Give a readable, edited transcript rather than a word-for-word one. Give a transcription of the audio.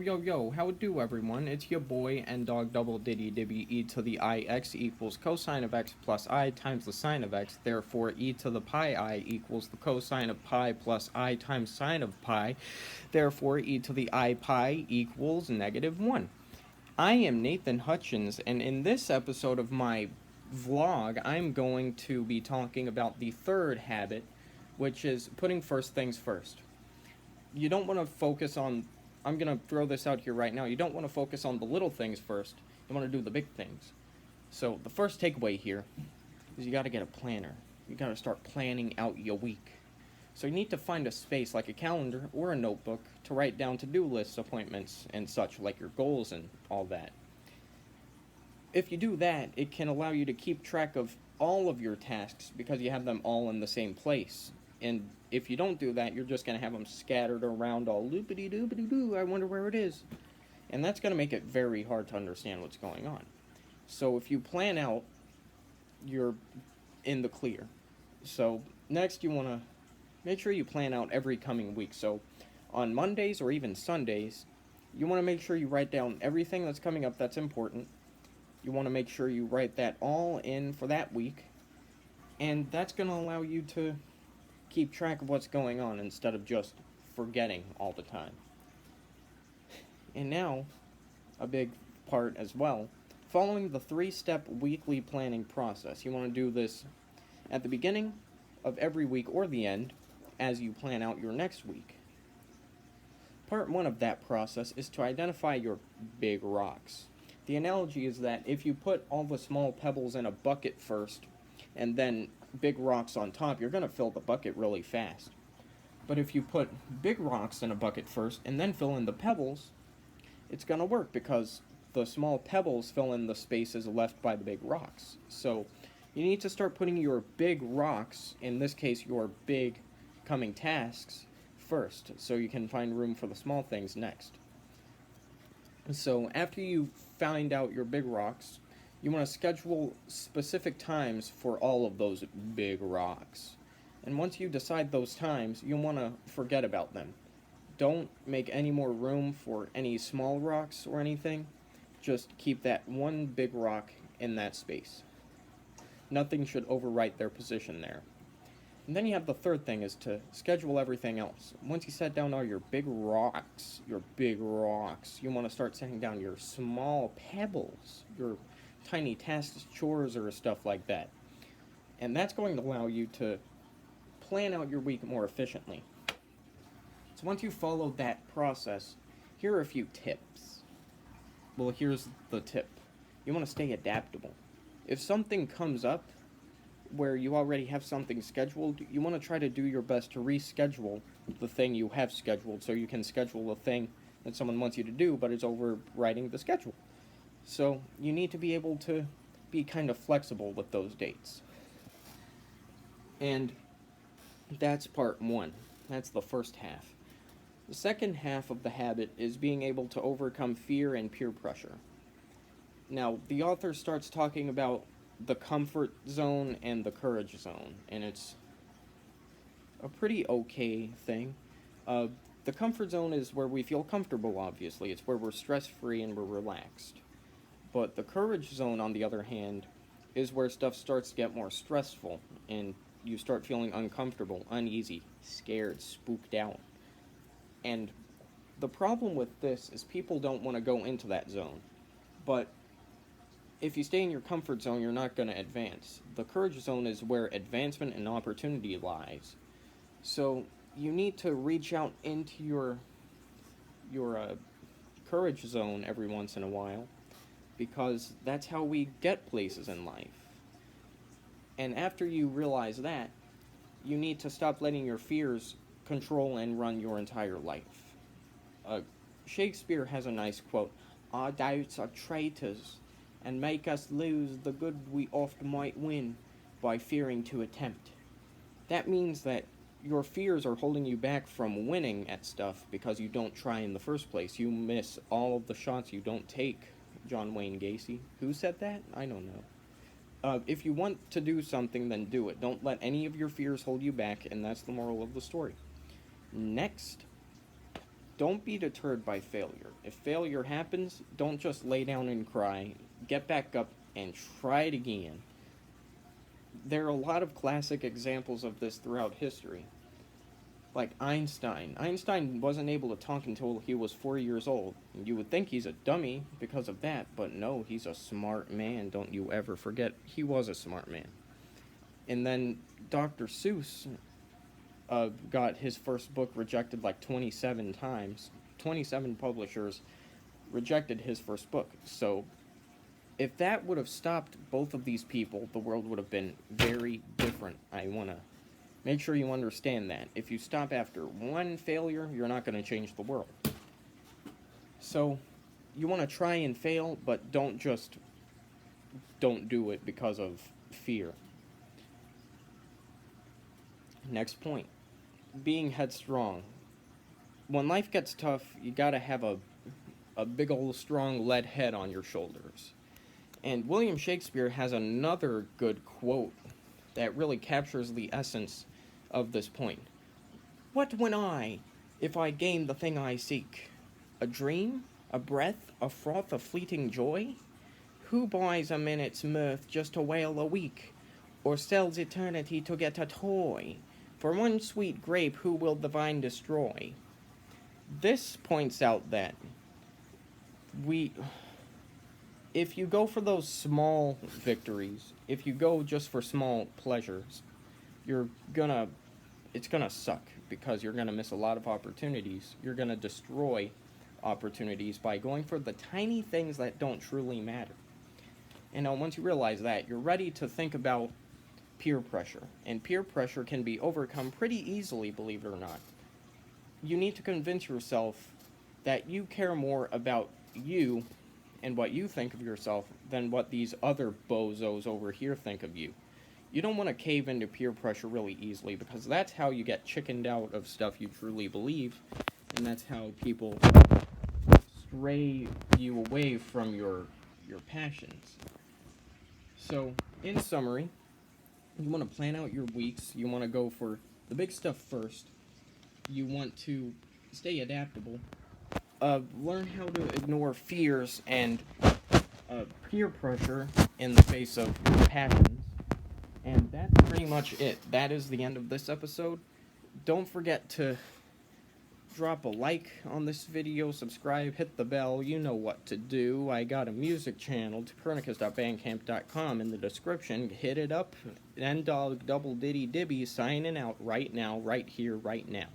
Yo, how it do, everyone? It's your boy and dog double diddy dibby e to the I x equals cosine of x plus I times the sine of x. Therefore, e to the pi I equals the cosine of pi plus I times sine of pi. Therefore, e to the I pi equals -1. I am Nathan Hutchins, and in this episode of my vlog, I'm going to be talking about the third habit, which is putting first things first. You don't want to focus on, I'm going to throw this out here right now, you don't want to focus on the little things first, you want to do the big things. So the first takeaway here is you got to get a planner. You got to start planning out your week. So you need to find a space like a calendar or a notebook to write down to-do lists, appointments, and such, like your goals and all that. If you do that, it can allow you to keep track of all of your tasks because you have them all in the same place. And if you don't do that, you're just going to have them scattered around all loopity-doopity-doo, I wonder where it is. And that's going to make it very hard to understand what's going on. So if you plan out, you're in the clear. So next you want to make sure you plan out every coming week. So on Mondays or even Sundays, you want to make sure you write down everything that's coming up that's important. You want to make sure you write that all in for that week. And that's going to allow you to keep track of what's going on instead of just forgetting all the time. And now, a big part as well, following the 3-step weekly planning process. You want to do this at the beginning of every week or the end as you plan out your next week. Part 1 of that process is to identify your big rocks. The analogy is that if you put all the small pebbles in a bucket first and then big rocks on top, you're going to fill the bucket really fast. But if you put big rocks in a bucket first and then fill in the pebbles, it's going to work because the small pebbles fill in the spaces left by the big rocks. So you need to start putting your big rocks, in this case your big coming tasks, first so you can find room for the small things next. So after you find out your big rocks, you want to schedule specific times for all of those big rocks. And once you decide those times, you want to forget about them. Don't make any more room for any small rocks or anything. Just keep that one big rock in that space. Nothing should overwrite their position there. And then you have the third thing is to schedule everything else. Once you set down all your big rocks, you want to start setting down your small pebbles, your tiny tasks, chores, or stuff like that. And that's going to allow you to plan out your week more efficiently. So once you follow that process, here are a few tips. Well, here's the tip. You want to stay adaptable. If something comes up where you already have something scheduled, you want to try to do your best to reschedule the thing you have scheduled so you can schedule the thing that someone wants you to do but is overriding the schedule. So you need to be able to be kind of flexible with those dates. And that's part 1. That's the first half. The second half of the habit is being able to overcome fear and peer pressure. Now, the author starts talking about the comfort zone and the courage zone, and it's a pretty okay thing. The comfort zone is where we feel comfortable, obviously. It's where we're stress-free and we're relaxed. But the courage zone, on the other hand, is where stuff starts to get more stressful, and you start feeling uncomfortable, uneasy, scared, spooked out. And the problem with this is people don't want to go into that zone. But if you stay in your comfort zone, you're not going to advance. The courage zone is where advancement and opportunity lies. So you need to reach out into your courage zone every once in a while, because that's how we get places in life. And after you realize that, you need to stop letting your fears control and run your entire life. Shakespeare has a nice quote, "Our doubts are traitors, and make us lose the good we oft might win by fearing to attempt." That means that your fears are holding you back from winning at stuff because you don't try in the first place. You miss all of the shots you don't take. John Wayne Gacy. Who said that? I don't know. If you want to do something, then do it. Don't let any of your fears hold you back, and that's the moral of the story. Next, Don't be deterred by failure. If failure happens, don't just lay down and cry. Get back up and try it again. There are a lot of classic examples of this throughout history. Like Einstein. Einstein wasn't able to talk until he was 4 years old. You would think he's a dummy because of that, but no, he's a smart man. Don't you ever forget, he was a smart man. And then Dr. Seuss got his first book rejected like 27 times. 27 publishers rejected his first book. So if that would have stopped both of these people, the world would have been very different. I want to make sure you understand that. If you stop after one failure, you're not going to change the world. So you want to try and fail, but don't do it because of fear. Next point. Being headstrong. When life gets tough, you gotta have a big old strong lead head on your shoulders. And William Shakespeare has another good quote that really captures the essence of this point. What win I, if I gain the thing I seek? A dream? A breath? A froth of fleeting joy? Who buys a minute's mirth just to wail a week? Or sells eternity to get a toy? For one sweet grape who will the vine destroy? This points out that if you go for those small victories, if you go just for small pleasures, it's gonna suck because you're gonna miss a lot of opportunities. You're gonna destroy opportunities by going for the tiny things that don't truly matter. And once you realize that, you're ready to think about peer pressure. And peer pressure can be overcome pretty easily, believe it or not. You need to convince yourself that you care more about you and what you think of yourself than what these other bozos over here think of you. You don't want to cave into peer pressure really easily because that's how you get chickened out of stuff you truly believe, and that's how people stray you away from your passions. So, in summary, you want to plan out your weeks. You want to go for the big stuff first. You want to stay adaptable. Learn how to ignore fears and peer pressure in the face of your passions. And that's pretty much it. That is the end of this episode. Don't forget to drop a like on this video, subscribe, hit the bell, you know what to do. I got a music channel, copernicus.bandcamp.com in the description. Hit it up. N-Dog Double Diddy Dibby signing out right now, right here, right now.